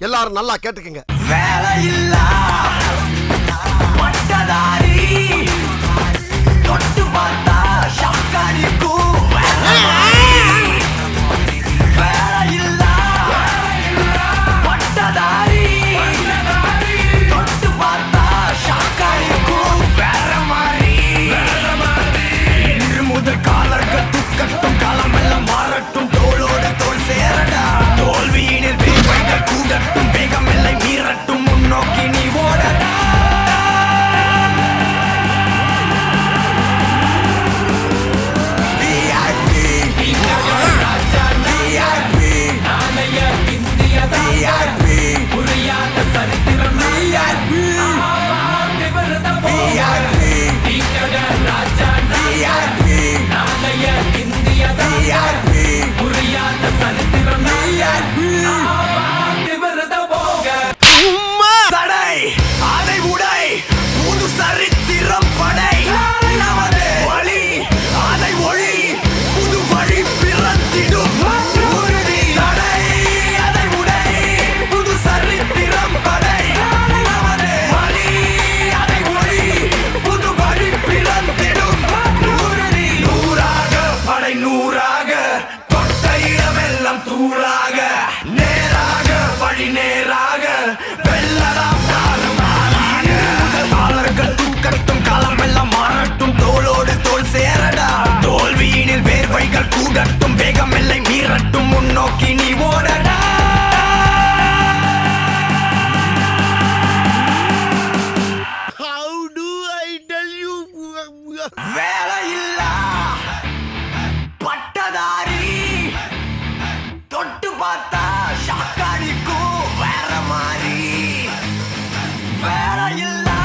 எல்லாரும் நல்லா கேட்டுக்கங்க. வேலையில்லா பட்டதாரி தொட்டு பார்த்தா ஷாக்காடிக்கும். வேலையில்லா பட்டதாரி தொட்டு பார்த்தா ஷாக்காடிக்கும். வேற மாதிரி இன்று முதல் காலர்கள் துக்கட்டும், காலமெல்லாம் மாறட்டும், தோளோடு தோள் சேரடா. தோல்வியினில் வேகங்கள் கூடட்டும், வேகமில்லை மீறட்டும், முன்னோக்கி நீ ஓடடா. கூடட்டும், வேகமில்லை மீறட்டும், முன்னோக்கி நீ ஓடடா. How do I tell you? வேலையில்லா பட்டதாரி தொட்டு பார்த்தா ஷாக்காடிக்கும். வேற மாதிரி வேலையில்லா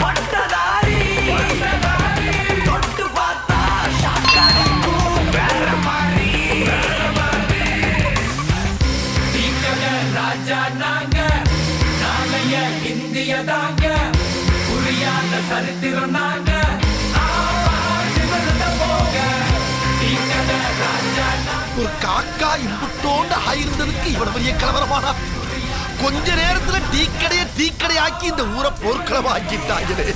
பட்டதாரி தொட்டு பார்த்தா ஷாக்காடிக்கும். வேற மாதிரி ராஜா நாங்க, நாளைய இந்திய தாங்க, புரியாத சரித்திரம் நாங்க. ஒரு காக்கா இம்புட்டோண்டு ஆயிருந்ததுக்கு இவ்வளவு பெரிய கலவரமானா? கொஞ்ச நேரத்துல டீக்கடையை டீக்கடையாக்கி இந்த ஊரை போர்க்களமா ஆக்கிட்டாங்களே.